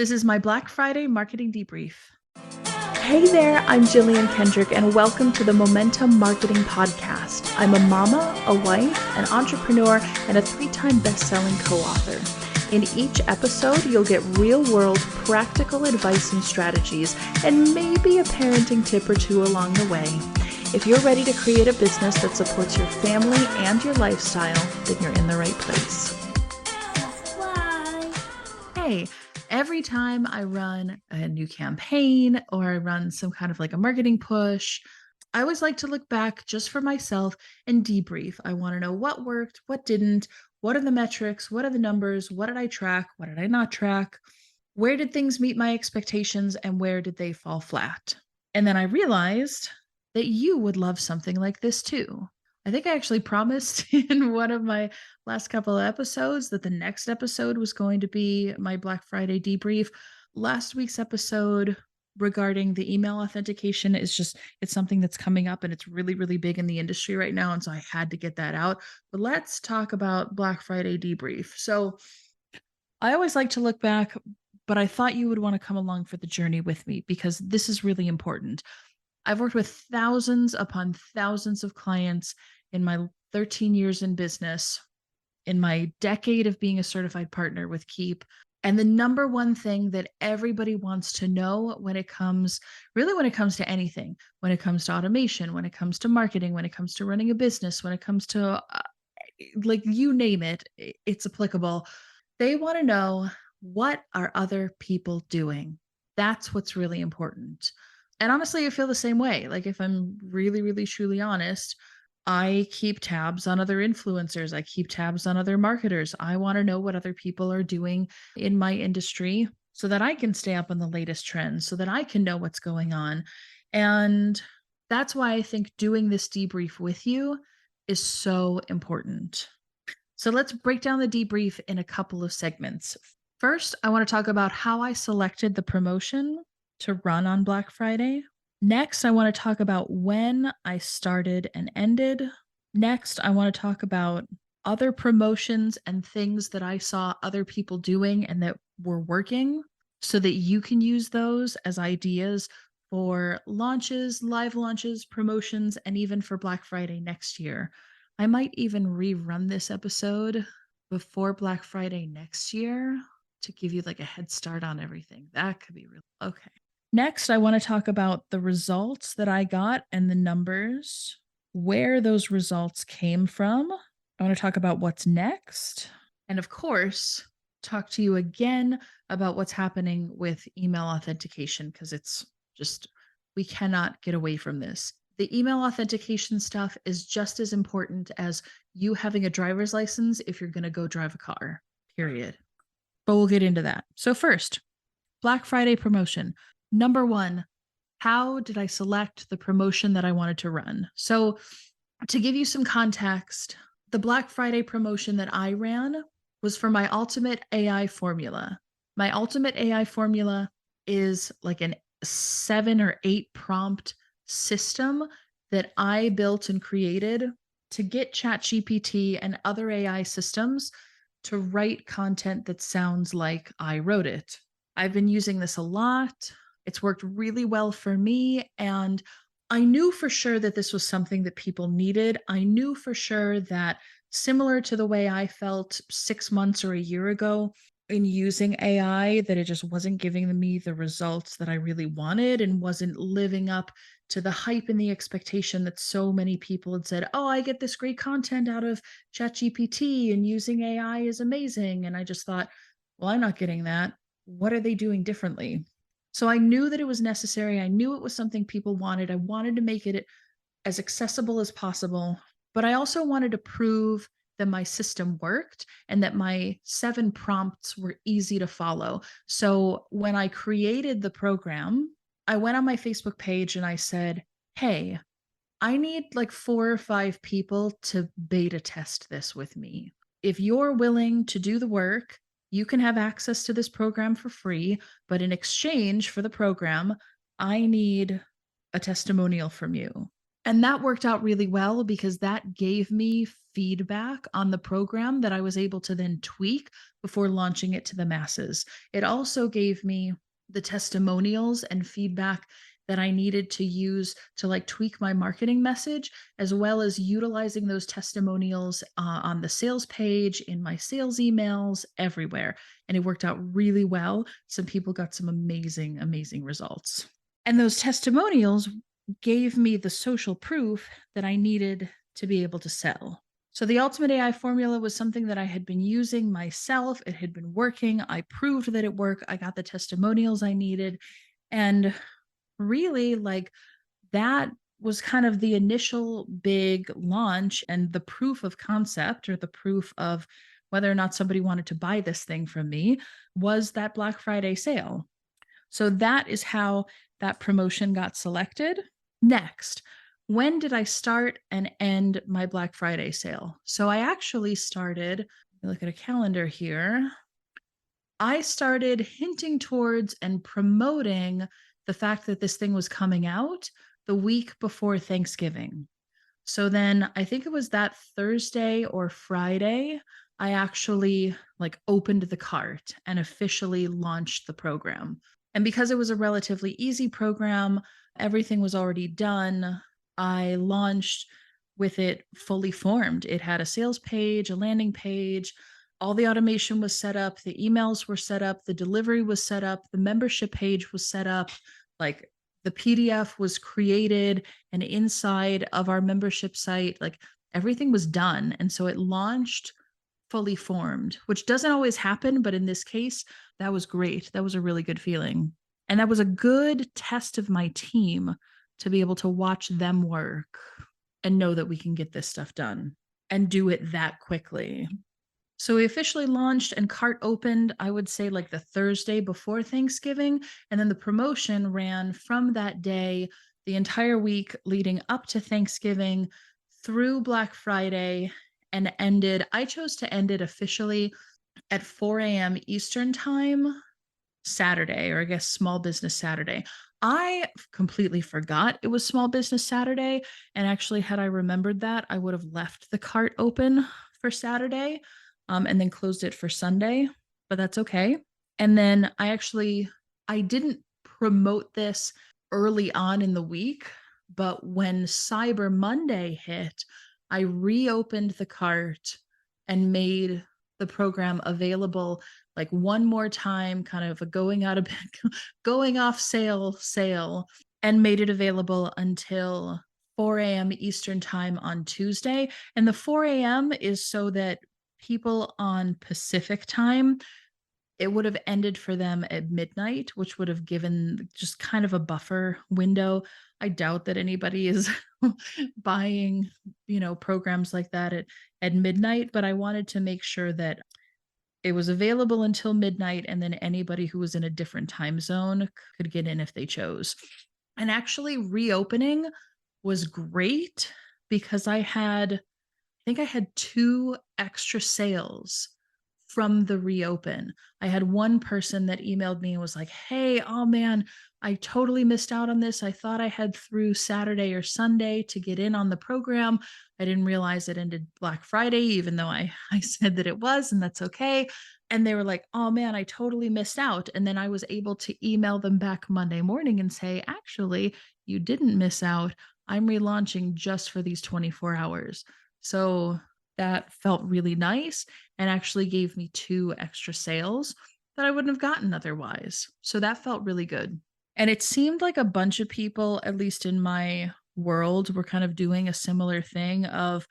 This is my Black Friday marketing debrief. Hey there, I'm Jillian Kendrick, and welcome to the Momentum Marketing Podcast. I'm a mama, a wife, an entrepreneur, and a 3-time best-selling co-author. In each episode, you'll get real-world, practical advice and strategies, and maybe a parenting tip or two along the way. If you're ready to create a business that supports your family and your lifestyle, then you're in the right place. Hey, every time I run a new campaign or I run some kind of like a marketing push, I always like to look back just for myself and debrief. I want to know what worked, what didn't, what are the metrics, what are the numbers, what did I track, what did I not track, where did things meet my expectations, and where did they fall flat? And then I realized that you would love something like this too. I think I actually promised in one of my last couple of episodes that the next episode was going to be my Black Friday debrief. Last week's episode regarding the email authentication it's something that's coming up and it's really, really big in the industry right now. And so I had to get that out. But let's talk about Black Friday debrief. So I always like to look back, but I thought you would want to come along for the journey with me because this is really important. I've worked with thousands upon thousands of clients in my 13 years in business, in my decade of being a certified partner with Keap. And the number one thing that everybody wants to know when it comes to anything, when it comes to automation, when it comes to marketing, when it comes to running a business, when it comes to like you name it, it's applicable. They want to know, what are other people doing? That's what's really important. And honestly, I feel the same way. Like if I'm really, really, truly honest, I keep tabs on other influencers. I keep tabs on other marketers. I want to know what other people are doing in my industry so that I can stay up on the latest trends, so that I can know what's going on. And that's why I think doing this debrief with you is so important. So let's break down the debrief in a couple of segments. First, I want to talk about how I selected the promotion to run on Black Friday. Next, I want to talk about when I started and ended. Next, I want to talk about other promotions and things that I saw other people doing and that were working so that you can use those as ideas for launches, live launches, promotions, and even for Black Friday next year. I might even rerun this episode before Black Friday next year to give you like a head start on everything. That could be really okay. Next, I want to talk about the results that I got and the numbers, where those results came from. I want to talk about what's next. And of course, talk to you again about what's happening with email authentication because it's just, we cannot get away from this. The email authentication stuff is just as important as you having a driver's license if you're going to go drive a car, period. But we'll get into that. So first, Black Friday promotion. Number one, how did I select the promotion that I wanted to run? So to give you some context, the Black Friday promotion that I ran was for my ultimate AI formula. My ultimate AI formula is like an 7 or 8 prompt system that I built and created to get ChatGPT and other AI systems to write content that sounds like I wrote it. I've been using this a lot. It's worked really well for me. And I knew for sure that this was something that people needed. I knew for sure that similar to the way I felt 6 months or a year ago in using AI, that it just wasn't giving me the results that I really wanted and wasn't living up to the hype and the expectation that so many people had said, oh, I get this great content out of ChatGPT and using AI is amazing. And I just thought, well, I'm not getting that. What are they doing differently? So I knew that it was necessary. I knew it was something people wanted. I wanted to make it as accessible as possible, but I also wanted to prove that my system worked and that my 7 prompts were easy to follow. So when I created the program, I went on my Facebook page and I said, hey, I need like 4 or 5 people to beta test this with me. If you're willing to do the work, you can have access to this program for free, but in exchange for the program, I need a testimonial from you. And that worked out really well because that gave me feedback on the program that I was able to then tweak before launching it to the masses. It also gave me the testimonials and feedback that I needed to use to like tweak my marketing message, as well as utilizing those testimonials on the sales page, in my sales emails, everywhere. And it worked out really well. Some people got some amazing, amazing results. And those testimonials gave me the social proof that I needed to be able to sell. So the Ultimate AI formula was something that I had been using myself. It had been working. I proved that it worked. I got the testimonials I needed. And really, like, that was kind of the initial big launch and the proof of concept, or the proof of whether or not somebody wanted to buy this thing from me, was that Black Friday sale. So that is how that promotion got selected. Next, when did I start and end my Black Friday sale? So I actually started, look at a calendar here. I started hinting towards and promoting the fact that this thing was coming out the week before Thanksgiving. So then I think it was that Thursday or Friday, I actually like opened the cart and officially launched the program. And because it was a relatively easy program, everything was already done. I launched with it fully formed. It had a sales page, a landing page, all the automation was set up, the emails were set up, the delivery was set up, the membership page was set up, like the PDF was created, and inside of our membership site, like everything was done. And so it launched fully formed, which doesn't always happen. But in this case, that was great. That was a really good feeling. And that was a good test of my team to be able to watch them work and know that we can get this stuff done and do it that quickly. So we officially launched and cart opened, I would say, like the Thursday before Thanksgiving. And then the promotion ran from that day, the entire week leading up to Thanksgiving through Black Friday, and ended. I chose to end it officially at 4 a.m. Eastern time Saturday, or I guess Small Business Saturday. I completely forgot it was Small Business Saturday. And actually, had I remembered that, I would have left the cart open for Saturday, and then closed it for Sunday, but that's okay. And then I didn't promote this early on in the week, but when Cyber Monday hit, I reopened the cart and made the program available like one more time, kind of a going out of going off sale, and made it available until 4 a.m. Eastern time on Tuesday. And the 4 a.m. is so that people on Pacific time, it would have ended for them at midnight, which would have given just kind of a buffer window. I doubt that anybody is buying, programs like that at midnight, but I wanted to make sure that it was available until midnight, and then anybody who was in a different time zone could get in if they chose. And actually reopening was great because I think I had 2 extra sales from the reopen. I had one person that emailed me and was like, "Hey, oh man, I totally missed out on this. I thought I had through Saturday or Sunday to get in on the program. I didn't realize it ended Black Friday, even though I said that it was, and that's okay." And they were like, "Oh man, I totally missed out." And then I was able to email them back Monday morning and say, "Actually, you didn't miss out. I'm relaunching just for these 24 hours." So that felt really nice and actually gave me 2 extra sales that I wouldn't have gotten otherwise. So that felt really good. And it seemed like a bunch of people, at least in my world, were kind of doing a similar thing of,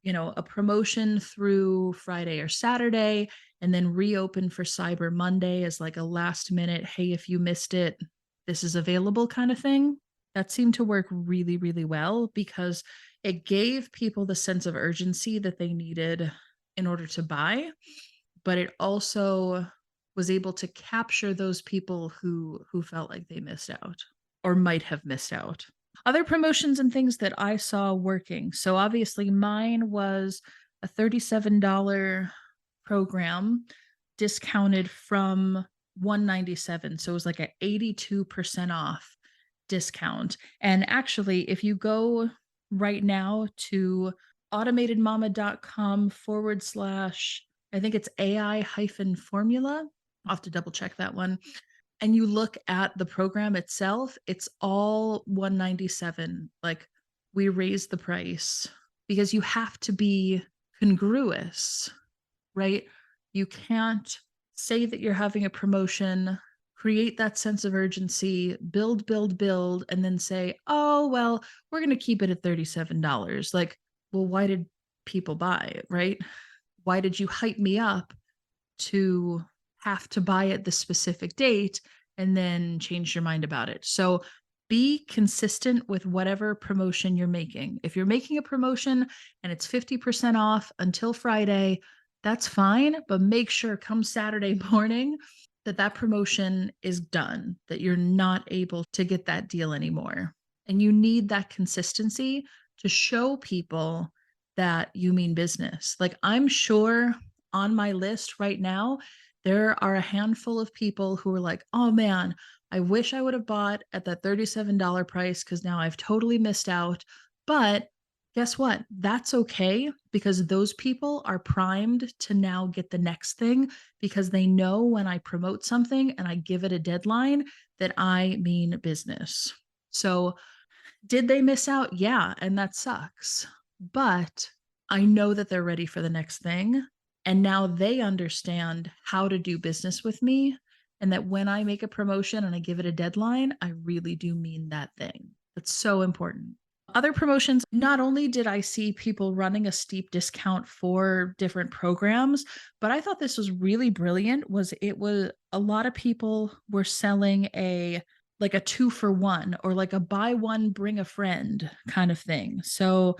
a promotion through Friday or Saturday, and then reopen for Cyber Monday as like a last minute, "Hey, if you missed it, this is available" kind of thing. That seemed to work really, really well because it gave people the sense of urgency that they needed in order to buy, but it also was able to capture those people who felt like they missed out or might have missed out. Other promotions and things that I saw working. So obviously mine was a $37 program discounted from 197. So it was like a 82% off discount. And actually, if you go right now to automatedmama.com/, I think it's AI hyphen formula. I'll have to double check that one. And you look at the program itself, it's all 197. Like, we raised the price because you have to be congruous, right? You can't say that you're having a promotion, create that sense of urgency, build, and then say, oh, well, we're going to keep it at $37. Like, well, why did people buy it, right? Why did you hype me up to have to buy it the specific date and then change your mind about it? So be consistent with whatever promotion you're making. If you're making a promotion and it's 50% off until Friday, that's fine, but make sure come Saturday morning that that promotion is done, that you're not able to get that deal anymore. And you need that consistency to show people that you mean business. Like, I'm sure on my list right now, there are a handful of people who are like, oh man, I wish I would have bought at that $37 price because now I've totally missed out. But guess what? That's okay, because those people are primed to now get the next thing, because they know when I promote something and I give it a deadline that I mean business. So did they miss out? Yeah, and that sucks. But I know that they're ready for the next thing. And now they understand how to do business with me. And that when I make a promotion and I give it a deadline, I really do mean that thing. That's so important. Other promotions, not only did I see people running a steep discount for different programs, but I thought this was really brilliant. It was a lot of people were selling a like a 2 for 1, or like a buy one bring a friend kind of thing. So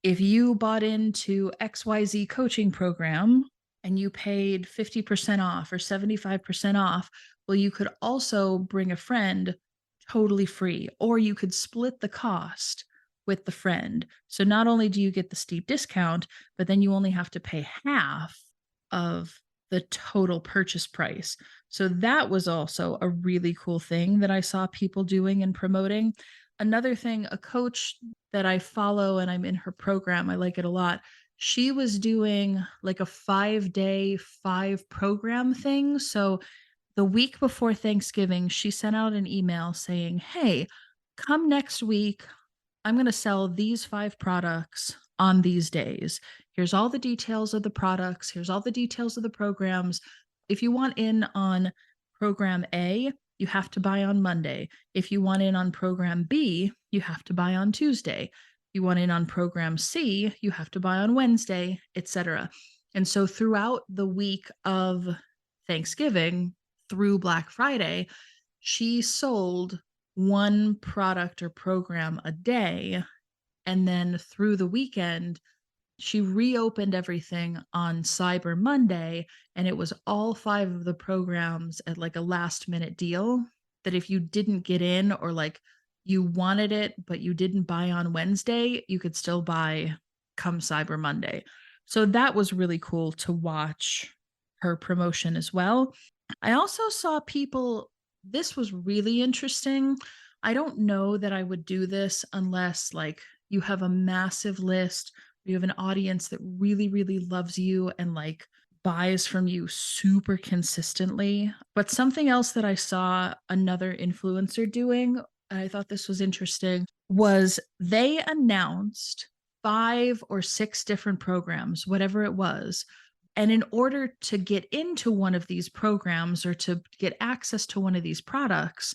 if you bought into XYZ coaching program and you paid 50% off or 75% off, well, you could also bring a friend totally free, or you could split the cost with the friend. So not only do you get the steep discount, but then you only have to pay half of the total purchase price. So that was also a really cool thing that I saw people doing and promoting. Another thing, a coach that I follow and I'm in her program, I like it a lot. She was doing like a 5-day, 5 program thing. So the week before Thanksgiving, she sent out an email saying, hey, come next week, I'm going to sell these 5 products on these days. Here's all the details of the products. Here's all the details of the programs. If you want in on program A, you have to buy on Monday. If you want in on program B, you have to buy on Tuesday. If you want in on program C, you have to buy on Wednesday, etc. And so throughout the week of Thanksgiving through Black Friday, she sold 1 product or program a day. And then through the weekend, she reopened everything on Cyber Monday, and it was all 5 of the programs at like a last minute deal, that if you didn't get in, or like you wanted it but you didn't buy on Wednesday, you could still buy come Cyber Monday. So that was really cool to watch her promotion as well. I also saw people, this was really interesting. I don't know that I would do this unless like you have a massive list, you have an audience that really, really loves you and like buys from you super consistently. But something else that I saw another influencer doing, and I thought this was interesting, was they announced 5 or 6 different programs, whatever it was. And in order to get into one of these programs or to get access to one of these products,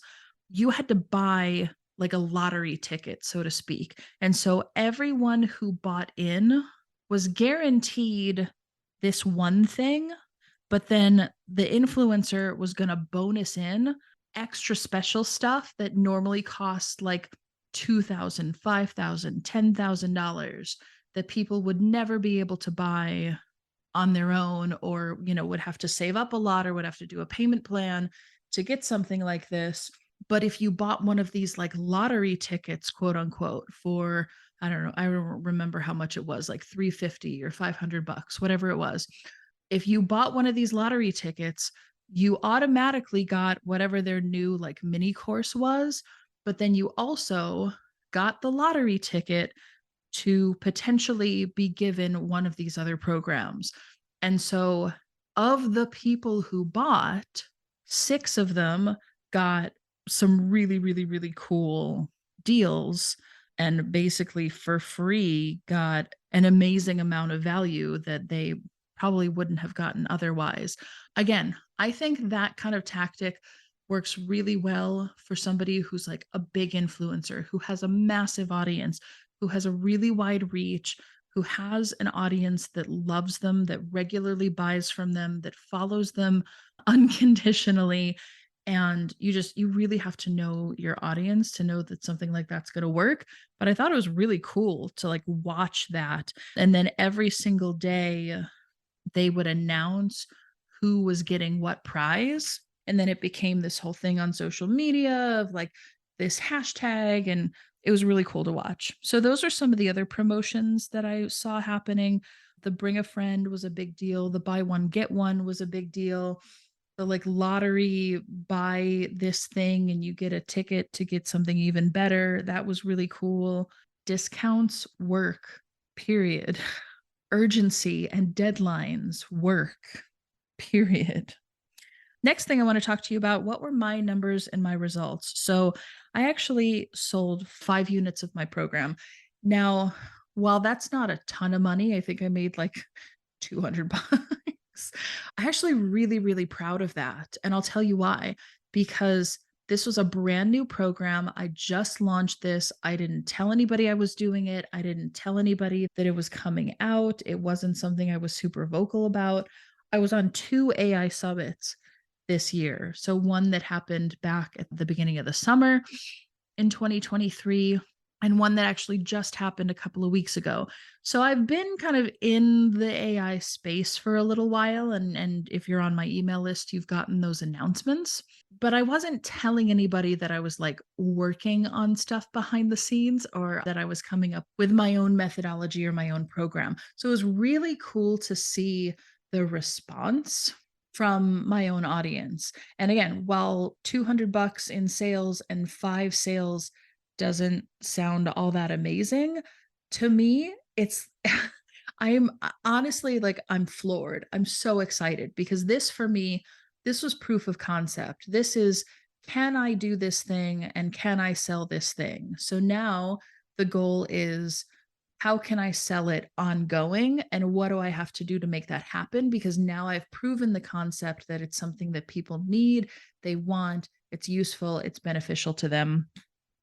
you had to buy like a lottery ticket, so to speak. And so everyone who bought in was guaranteed this one thing, but then the influencer was going to bonus in extra special stuff that normally costs like $2,000, $5,000, $10,000 that people would never be able to buy on their own, or would have to save up a lot or would have to do a payment plan to get something like this. But if you bought one of these like lottery tickets, quote unquote, for, I don't know, I don't remember how much it was, like 350 or $500, whatever it was. If you bought one of these lottery tickets, you automatically got whatever their new like mini course was, but then you also got the lottery ticket to potentially be given one of these other programs. And so, of the people who bought, 6 of them got some really, really, really cool deals and basically for free got an amazing amount of value that they probably wouldn't have gotten otherwise. Again, I think that kind of tactic works really well for somebody who's like a big influencer, who has a massive audience, who has a really wide reach, who has an audience that loves them, that regularly buys from them, that follows them unconditionally. And you really have to know your audience to know that something like that's going to work. But I thought it was really cool to like watch that. And then every single day they would announce who was getting what prize. And then it became this whole thing on social media of like this hashtag. And it was really cool to watch. So those are some of the other promotions that I saw happening. The bring a friend was a big deal. The buy one, get one was a big deal. The like lottery, buy this thing and you get a ticket to get something even better. That was really cool. Discounts work, period. Urgency and deadlines work, period. Next thing I want to talk to you about, what were my numbers and my results? So I actually sold 5 units of my program. Now, while that's not a ton of money, I think I made like 200 bucks. I actually really, really proud of that. And I'll tell you why. Because this was a brand new program. I just launched this. I didn't tell anybody I was doing it. I didn't tell anybody that it was coming out. It wasn't something I was super vocal about. I was on 2 AI summits this year. So one that happened back at the beginning of the summer in 2023 and one that actually just happened a couple of weeks ago. So I've been kind of in the AI space for a little while. And if you're on my email list, you've gotten those announcements. But I wasn't telling anybody that I was like working on stuff behind the scenes or that I was coming up with my own methodology or my own program. So it was really cool to see the response from my own audience. And again, while 200 bucks in sales and 5 sales doesn't sound all that amazing, to me, it's I'm honestly like I'm floored. I'm so excited because this for me, this was proof of concept. This is, can I do this thing and can I sell this thing? So now the goal is, how can I sell it ongoing? And what do I have to do to make that happen? Because now I've proven the concept that it's something that people need, they want, it's useful, it's beneficial to them.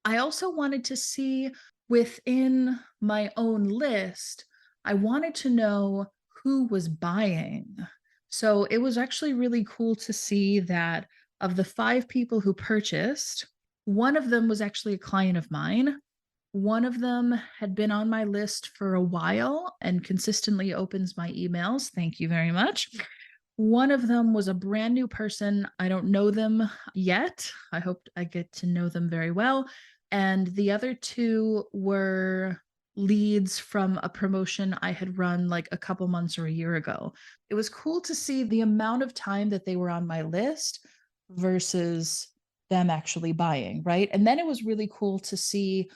I also wanted to see within my own list, I wanted to know who was buying. So it was actually really cool to see that of the 5 people who purchased, one of them was actually a client of mine. One of them had been on my list for a while and consistently opens my emails. Thank you very much. One of them was a brand new person. I don't know them yet. I hope I get to know them very well. And the other 2 were leads from a promotion I had run like a couple months or a year ago. It was cool to see the amount of time that they were on my list versus them actually buying, right? And then it was really cool to see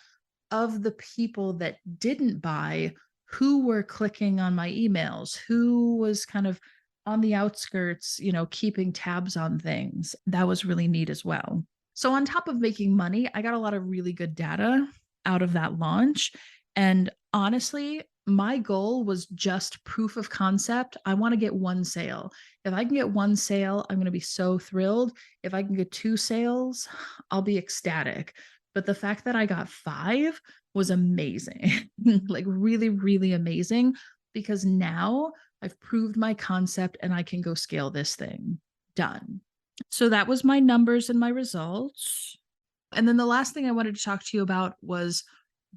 of the people that didn't buy, who were clicking on my emails, who was kind of on the outskirts, keeping tabs on things. That was really neat as well. So, on top of making money, I got a lot of really good data out of that launch. And honestly, my goal was just proof of concept. I want to get 1 sale. If I can get 1 sale, I'm going to be so thrilled. If I can get 2 sales, I'll be ecstatic. But the fact that I got 5 was amazing, like really, really amazing, because now I've proved my concept and I can go scale this thing. Done. So that was my numbers and my results. And then the last thing I wanted to talk to you about was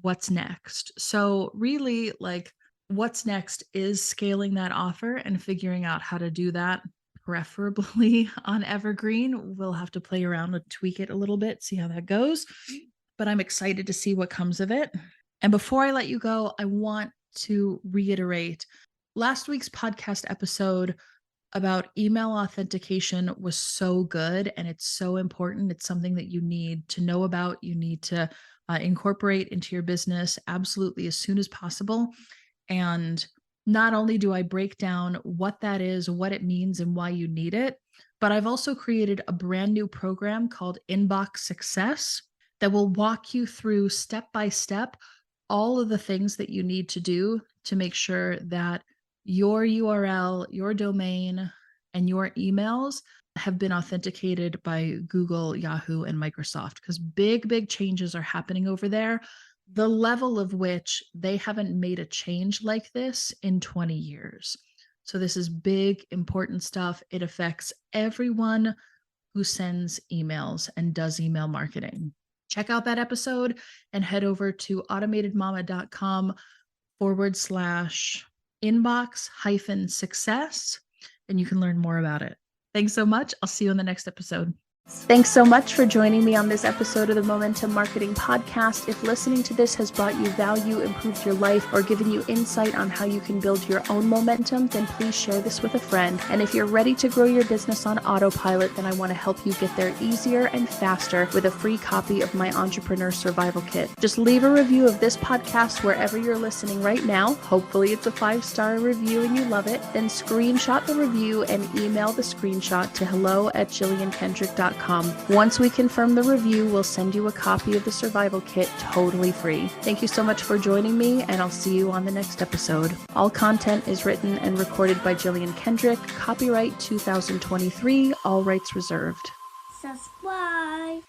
what's next. So, really, like, what's next is scaling that offer and figuring out how to do that, preferably on Evergreen. We'll have to play around and tweak it a little bit, see how that goes. But I'm excited to see what comes of it. And before I let you go, I want to reiterate last week's podcast episode about email authentication was so good, and it's so important. It's something that you need to know about. You need to incorporate into your business absolutely as soon as possible. And not only do I break down what that is, what it means, and why you need it, but I've also created a brand new program called Inbox Success that will walk you through step by step all of the things that you need to do to make sure that your URL, your domain, and your emails have been authenticated by Google, Yahoo, and Microsoft, because big, big changes are happening over there. The level of which they haven't made a change like this in 20 years. So, this is big, important stuff. It affects everyone who sends emails and does email marketing. Check out that episode and head over to automatedmama.com/inbox-success, and you can learn more about it. Thanks so much. I'll see you in the next episode. Thanks so much for joining me on this episode of the Momentum Marketing Podcast. If listening to this has brought you value, improved your life, or given you insight on how you can build your own momentum, then please share this with a friend. And if you're ready to grow your business on autopilot, then I want to help you get there easier and faster with a free copy of my Entrepreneur Survival Kit. Just leave a review of this podcast wherever you're listening right now. Hopefully it's a 5-star review and you love it. Then screenshot the review and email the screenshot to hello@jilliankendrick.com. Once we confirm the review, we'll send you a copy of the survival kit totally free. Thank you so much for joining me, and I'll see you on the next episode. All content is written and recorded by Jillian Kendrick. Copyright 2023, all rights reserved. Subscribe.